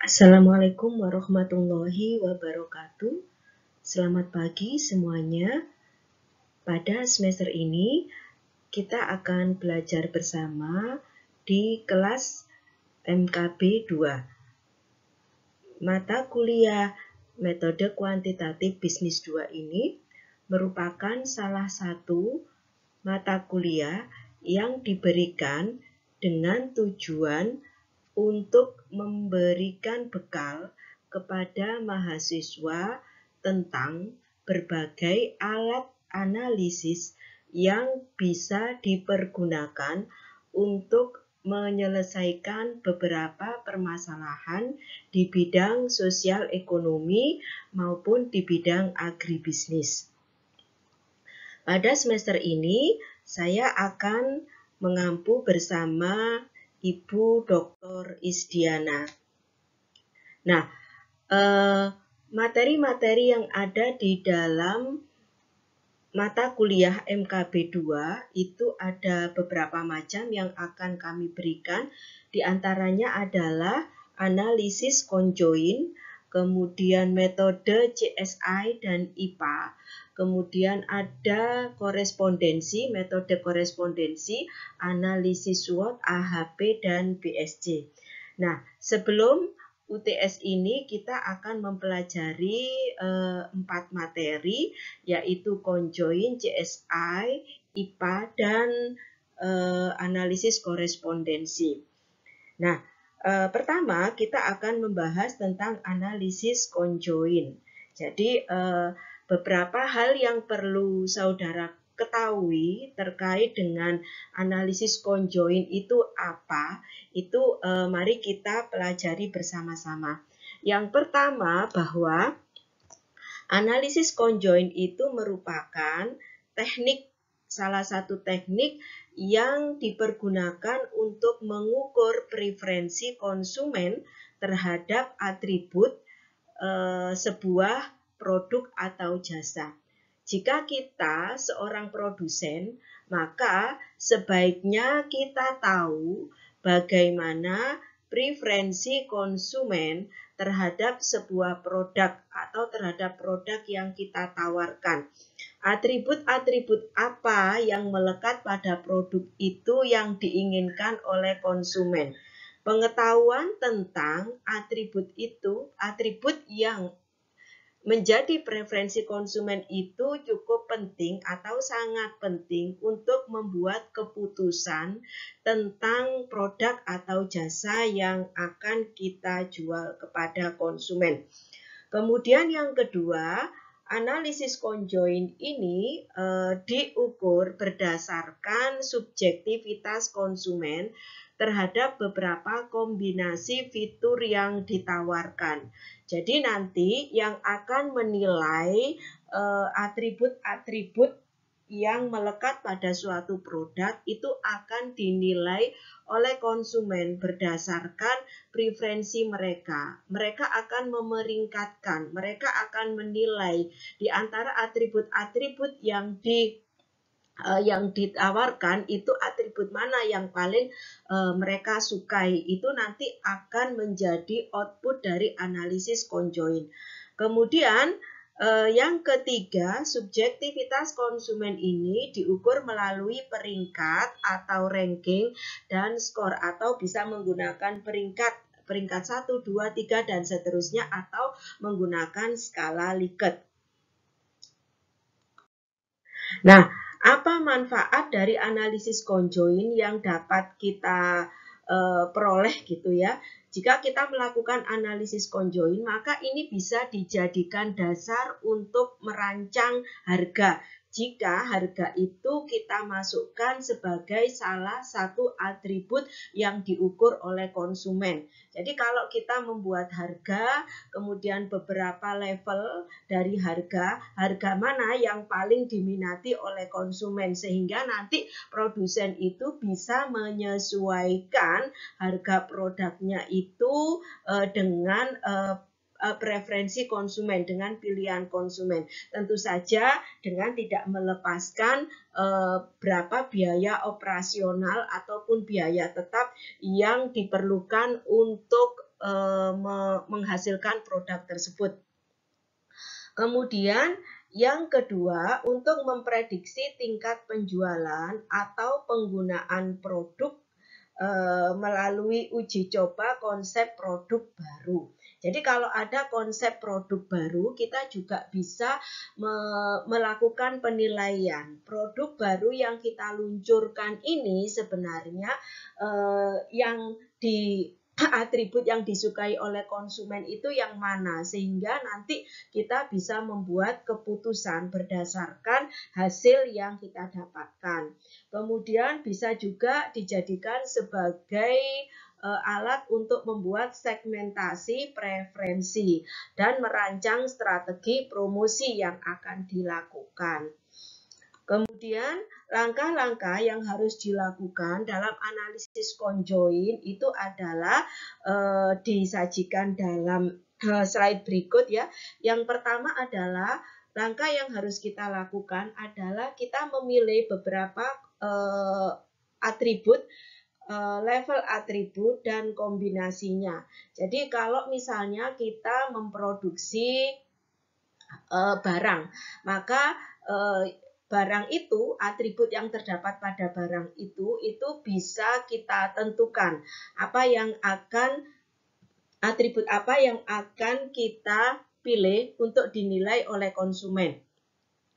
Assalamualaikum warahmatullahi wabarakatuh. Selamat pagi semuanya. Pada semester ini kita akan belajar bersama di kelas MKB 2. Mata kuliah metode kuantitatif bisnis 2 ini merupakan salah satu mata kuliah yang diberikan dengan tujuan untuk memberikan bekal kepada mahasiswa tentang berbagai alat analisis yang bisa dipergunakan untuk menyelesaikan beberapa permasalahan di bidang sosial ekonomi maupun di bidang agribisnis. Pada semester ini, saya akan mengampu bersama Ibu Dr. Isdiana. Nah, materi-materi yang ada di dalam mata kuliah MKB 2 itu ada beberapa macam yang akan kami berikan. Di antaranya adalah analisis conjoin, kemudian metode CSI dan IPA, kemudian ada korespondensi, metode korespondensi, analisis SWOT, AHP, dan BSC. Nah, sebelum UTS ini kita akan mempelajari 4 materi, yaitu conjoin, CSI, IPA, dan analisis korespondensi. Nah, pertama kita akan membahas tentang analisis conjoin. Jadi beberapa hal yang perlu saudara ketahui terkait dengan analisis conjoin itu apa, itu mari kita pelajari bersama-sama. Yang pertama bahwa analisis conjoin itu merupakan salah satu teknik yang dipergunakan untuk mengukur preferensi konsumen terhadap atribut sebuah produk atau jasa. Jika kita seorang produsen, maka sebaiknya kita tahu bagaimana preferensi konsumen terhadap sebuah produk atau terhadap produk yang kita tawarkan. Atribut-atribut apa yang melekat pada produk itu yang diinginkan oleh konsumen. Pengetahuan tentang atribut itu, atribut yang menjadi preferensi konsumen itu cukup penting atau sangat penting untuk membuat keputusan tentang produk atau jasa yang akan kita jual kepada konsumen. Kemudian yang kedua, analisis conjoin ini diukur berdasarkan subjektivitas konsumen terhadap beberapa kombinasi fitur yang ditawarkan. Jadi nanti yang akan menilai atribut-atribut yang melekat pada suatu produk itu akan dinilai oleh konsumen berdasarkan preferensi mereka. Mereka akan memeringkatkan, mereka akan menilai di antara atribut-atribut yang ditawarkan itu atribut mana yang paling mereka sukai. Itu nanti akan menjadi output dari analisis conjoin. Kemudian yang ketiga, subjektivitas konsumen ini diukur melalui peringkat atau ranking dan skor, atau bisa menggunakan peringkat 1, 2, 3 dan seterusnya, atau menggunakan skala Likert. Nah, apa manfaat dari analisis conjoin yang dapat kita peroleh gitu ya? Jika kita melakukan analisis conjoin, maka ini bisa dijadikan dasar untuk merancang harga. Jika harga itu kita masukkan sebagai salah satu atribut yang diukur oleh konsumen. Jadi kalau kita membuat harga, kemudian beberapa level dari harga mana yang paling diminati oleh konsumen, sehingga nanti produsen itu bisa menyesuaikan harga produknya itu dengan preferensi konsumen, dengan pilihan konsumen. Tentu saja dengan tidak melepaskan berapa biaya operasional ataupun biaya tetap yang diperlukan untuk menghasilkan produk tersebut. Kemudian yang kedua, untuk memprediksi tingkat penjualan atau penggunaan produk melalui uji coba konsep produk baru. Jadi kalau ada konsep produk baru, kita juga bisa melakukan penilaian. Produk baru yang kita luncurkan ini sebenarnya yang atribut yang disukai oleh konsumen itu yang mana, sehingga nanti kita bisa membuat keputusan berdasarkan hasil yang kita dapatkan. Kemudian bisa juga dijadikan sebagai alat untuk membuat segmentasi preferensi dan merancang strategi promosi yang akan dilakukan. Kemudian langkah-langkah yang harus dilakukan dalam analisis conjoint itu adalah disajikan dalam slide berikut ya. Yang pertama adalah langkah yang harus kita lakukan adalah kita memilih beberapa atribut, level atribut dan kombinasinya. Jadi kalau misalnya kita memproduksi barang, maka barang itu, atribut yang terdapat pada barang itu bisa kita tentukan atribut apa yang akan kita pilih untuk dinilai oleh konsumen.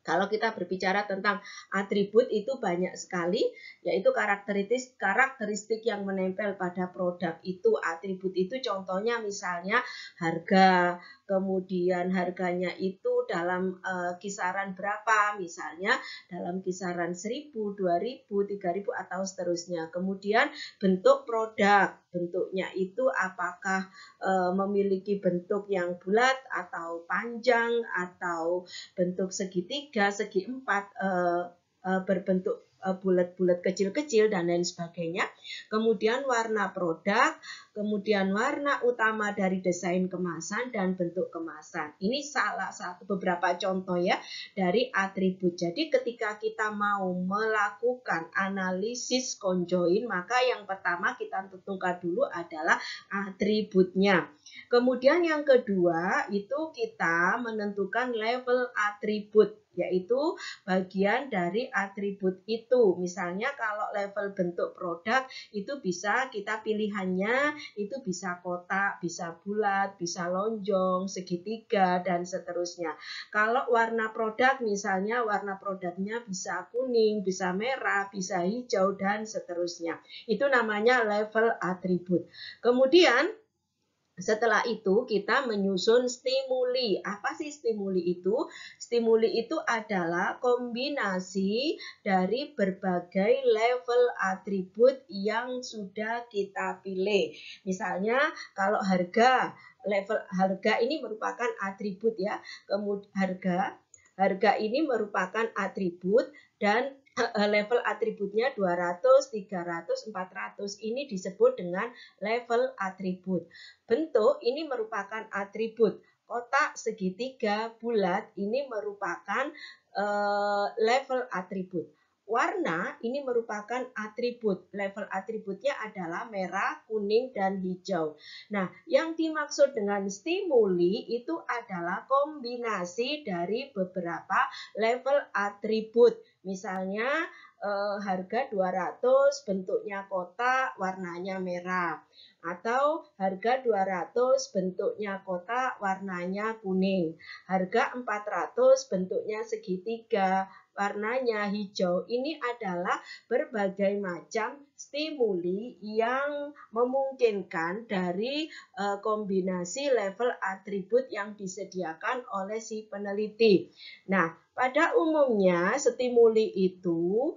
Kalau kita berbicara tentang atribut itu banyak sekali, yaitu karakteristik yang menempel pada produk itu. Atribut itu contohnya misalnya harga, kemudian harganya itu dalam kisaran berapa, misalnya dalam kisaran 1.000, 2.000, 3.000 atau seterusnya. Kemudian bentuk produk, bentuknya itu apakah memiliki bentuk yang bulat atau panjang atau bentuk segitiga, segi empat, berbentuk bulat-bulat kecil-kecil dan lain sebagainya. Kemudian warna produk, kemudian warna utama dari desain kemasan dan bentuk kemasan. Ini salah satu beberapa contoh ya dari atribut. Jadi ketika kita mau melakukan analisis conjoint, maka yang pertama kita tentukan dulu adalah atributnya. Kemudian yang kedua itu kita menentukan level atribut, yaitu bagian dari atribut itu. Misalnya kalau level bentuk produk itu bisa kita pilihannya itu bisa kotak, bisa bulat, bisa lonjong, segitiga dan seterusnya. Kalau warna produk misalnya warna produknya bisa kuning, bisa merah, bisa hijau dan seterusnya. Itu namanya level atribut. Kemudian setelah itu kita menyusun stimuli. Apa sih stimuli itu? Stimuli itu adalah kombinasi dari berbagai level atribut yang sudah kita pilih. Misalnya kalau level harga ini merupakan atribut ya. Kemudian harga ini merupakan atribut dan level atributnya 200, 300, 400. Ini disebut dengan level atribut. Bentuk ini merupakan atribut. Kotak, segitiga, bulat ini merupakan level atribut. Warna ini merupakan atribut. Level atributnya adalah merah, kuning, dan hijau. Nah, yang dimaksud dengan stimuli itu adalah kombinasi dari beberapa level atribut. Misalnya harga 200, bentuknya kotak, warnanya merah. Atau harga 200, bentuknya kotak, warnanya kuning. Harga 400, bentuknya segitiga, warnanya hijau. Ini adalah berbagai macam stimuli yang memungkinkan dari kombinasi level atribut yang disediakan oleh si peneliti. Nah, pada umumnya stimuli itu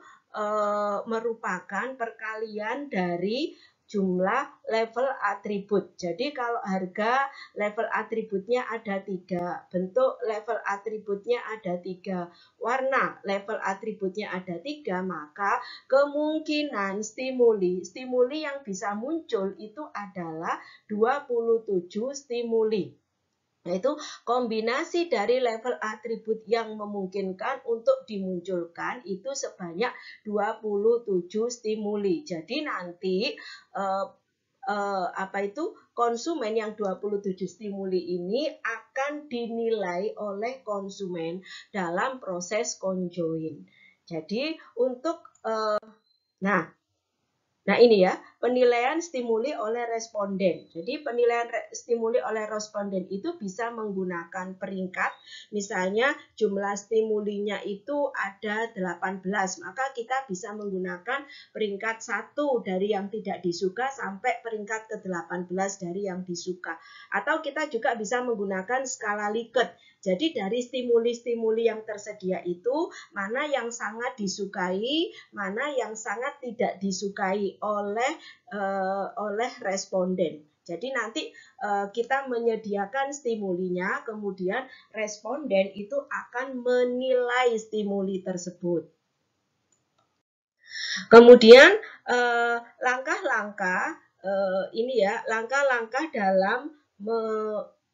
merupakan perkalian dari jumlah level atribut. Jadi kalau harga level atributnya ada 3, bentuk level atributnya ada 3, warna level atributnya ada 3, maka kemungkinan stimuli yang bisa muncul itu adalah 27 stimuli. Yaitu kombinasi dari level atribut yang memungkinkan untuk dimunculkan itu sebanyak 27 stimuli. Jadi nanti konsumen yang 27 stimuli ini akan dinilai oleh konsumen dalam proses conjoin. Jadi untuk Nah ini ya, penilaian stimuli oleh responden. Jadi penilaian stimuli oleh responden itu bisa menggunakan peringkat. Misalnya jumlah stimulinya itu ada 18, maka kita bisa menggunakan peringkat 1 dari yang tidak disuka sampai peringkat ke-18 dari yang disuka. Atau kita juga bisa menggunakan skala Likert. Jadi dari stimuli-stimuli yang tersedia itu, mana yang sangat disukai, mana yang sangat tidak disukai oleh responden. Jadi nanti kita menyediakan stimulinya, kemudian responden itu akan menilai stimuli tersebut. Kemudian langkah-langkah ini ya, langkah-langkah dalam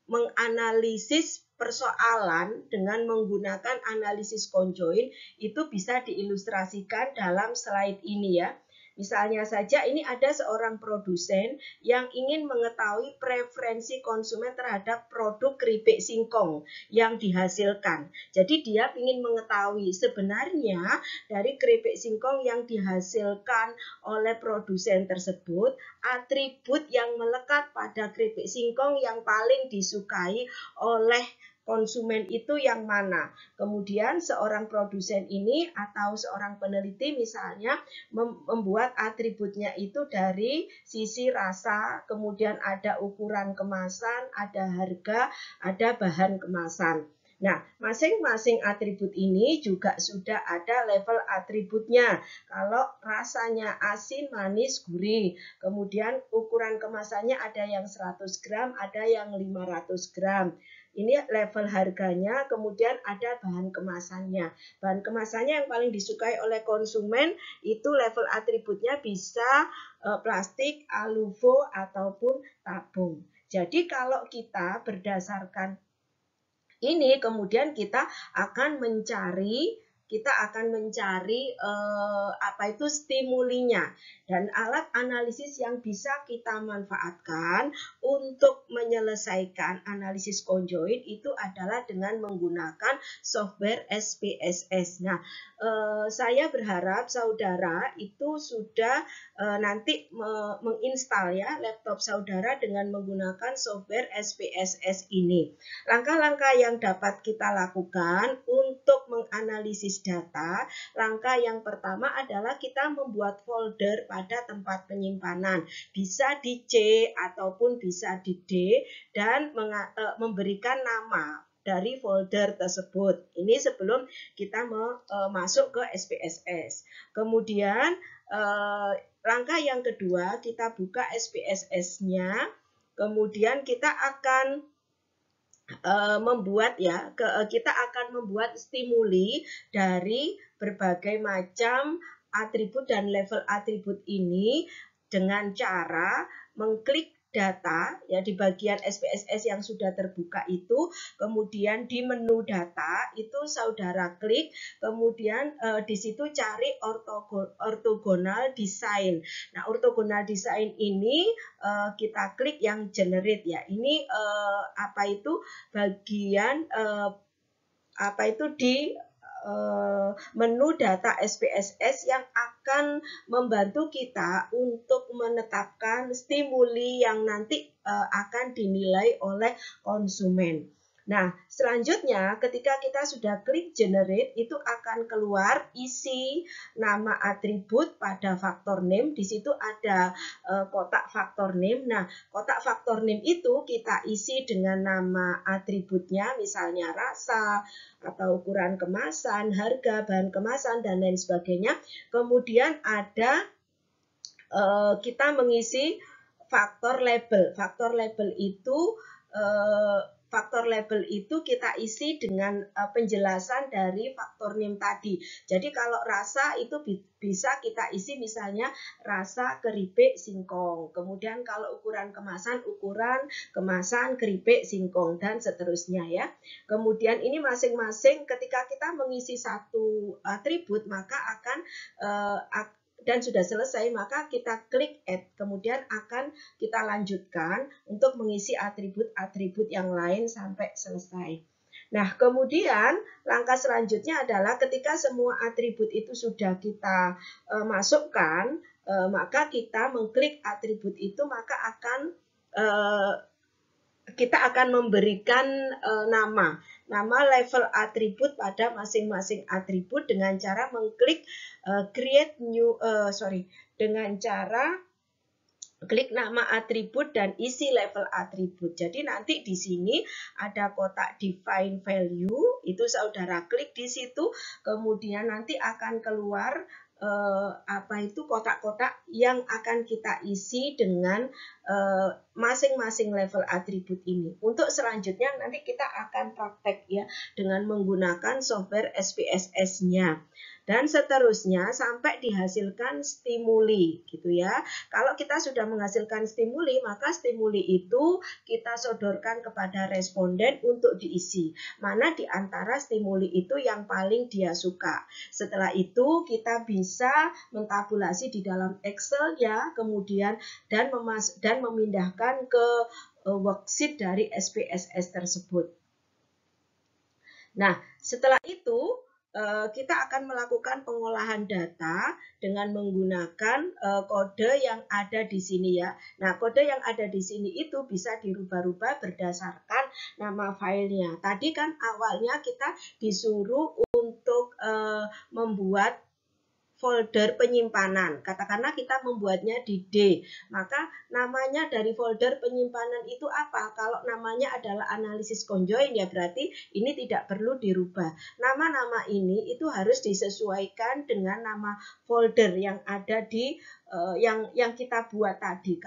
menganalisis persoalan dengan menggunakan analisis conjoin itu bisa diilustrasikan dalam slide ini ya. Misalnya saja ini ada seorang produsen yang ingin mengetahui preferensi konsumen terhadap produk keripik singkong yang dihasilkan. Jadi dia ingin mengetahui sebenarnya dari keripik singkong yang dihasilkan oleh produsen tersebut, atribut yang melekat pada keripik singkong yang paling disukai oleh konsumen itu yang mana. Kemudian seorang produsen ini atau seorang peneliti misalnya membuat atributnya itu dari sisi rasa, kemudian ada ukuran kemasan, ada harga, ada bahan kemasan. Nah, masing-masing atribut ini juga sudah ada level atributnya. Kalau rasanya asin, manis, gurih. Kemudian ukuran kemasannya ada yang 100 gram, ada yang 500 gram. Ini level harganya, kemudian ada bahan kemasannya. Bahan kemasannya yang paling disukai oleh konsumen itu level atributnya bisa plastik, aluvo, ataupun tabung. Jadi kalau kita berdasarkan ini, kemudian kita akan mencari apa itu stimulinya, dan alat analisis yang bisa kita manfaatkan untuk menyelesaikan analisis conjoin itu adalah dengan menggunakan software SPSS. Nah, saya berharap saudara itu sudah nanti menginstal ya laptop saudara dengan menggunakan software SPSS ini. Langkah-langkah yang dapat kita lakukan untuk menganalisis data, langkah yang pertama adalah kita membuat folder pada tempat penyimpanan. Bisa di C ataupun bisa di D dan memberikan nama dari folder tersebut. Ini sebelum kita masuk ke SPSS. Kemudian langkah yang kedua, kita buka SPSS-nya. Kemudian kita akan kita akan membuat stimuli dari berbagai macam atribut dan level atribut ini dengan cara mengklik data ya di bagian SPSS yang sudah terbuka itu, kemudian di menu data itu saudara klik, kemudian di situ cari orthogonal design. Nah, orthogonal design ini kita klik yang generate ya. Ini bagian di menu data SPSS yang akan membantu kita untuk menetapkan stimuli yang nanti akan dinilai oleh konsumen. Nah, selanjutnya ketika kita sudah klik generate, itu akan keluar isi nama atribut pada faktor name. Di situ ada kotak faktor name. Nah, kotak faktor name itu kita isi dengan nama atributnya, misalnya rasa, atau ukuran kemasan, harga, bahan kemasan, dan lain sebagainya. Kemudian ada kita mengisi faktor label. Faktor label itu kita isi dengan penjelasan dari faktor name tadi. Jadi kalau rasa itu bisa kita isi misalnya rasa keripik singkong. Kemudian kalau ukuran kemasan keripik singkong, dan seterusnya ya. Kemudian ini masing-masing ketika kita mengisi satu atribut, maka akan dan sudah selesai, maka kita klik add, kemudian akan kita lanjutkan untuk mengisi atribut-atribut yang lain sampai selesai. Nah, kemudian langkah selanjutnya adalah ketika semua atribut itu sudah kita masukkan, maka kita mengklik atribut itu, maka kita akan memberikan nama level atribut pada masing-masing atribut dengan cara mengklik create new, dengan cara klik nama atribut dan isi level atribut. Jadi nanti di sini ada kotak define value, itu saudara klik di situ, kemudian nanti akan keluar kotak-kotak yang akan kita isi dengan masing-masing level atribut ini. Untuk selanjutnya nanti kita akan praktek ya dengan menggunakan software SPSS-nya. Dan seterusnya sampai dihasilkan stimuli gitu ya. Kalau kita sudah menghasilkan stimuli, maka stimuli itu kita sodorkan kepada responden untuk diisi. Mana di antara stimuli itu yang paling dia suka. Setelah itu kita bisa mentabulasi di dalam Excel ya, kemudian dan memindahkan ke worksheet dari SPSS tersebut. Nah, setelah itu kita akan melakukan pengolahan data dengan menggunakan kode yang ada di sini ya. Nah, kode yang ada di sini itu bisa dirubah-rubah berdasarkan nama filenya. Tadi kan awalnya kita disuruh untuk membuat folder penyimpanan. Katakanlah kita membuatnya di D, maka namanya dari folder penyimpanan itu apa? Kalau namanya adalah analisis conjoin ya berarti ini tidak perlu dirubah. Nama-nama ini itu harus disesuaikan dengan nama folder yang ada di yang kita buat tadi.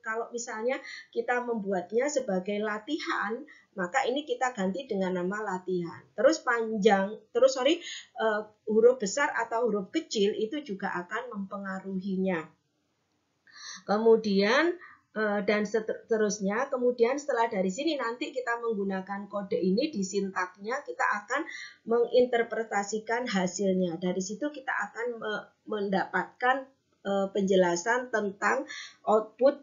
Kalau misalnya kita membuatnya sebagai latihan, maka ini kita ganti dengan nama latihan. Terus huruf besar atau huruf kecil itu juga akan mempengaruhinya. Kemudian dan seterusnya, kemudian setelah dari sini nanti kita menggunakan kode ini di sintaknya, kita akan menginterpretasikan hasilnya. Dari situ kita akan mendapatkan penjelasan tentang output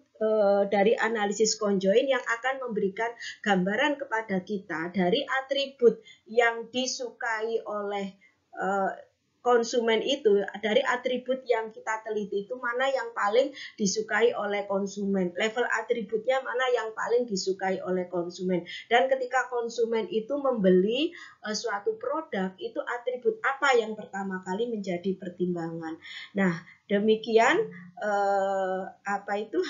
dari analisis conjoin yang akan memberikan gambaran kepada kita dari atribut yang disukai oleh konsumen itu, dari atribut yang kita teliti itu mana yang paling disukai oleh konsumen, level atributnya mana yang paling disukai oleh konsumen, dan ketika konsumen itu membeli suatu produk, itu atribut apa yang pertama kali menjadi pertimbangan. Nah, demikian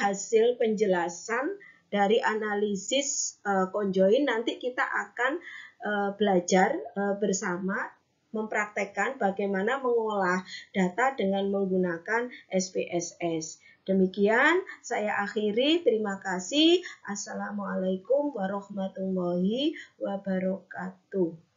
hasil penjelasan dari analisis conjoin. Nanti kita akan belajar bersama mempraktekkan bagaimana mengolah data dengan menggunakan SPSS. Demikian saya akhiri. Terima kasih. Assalamualaikum warahmatullahi wabarakatuh.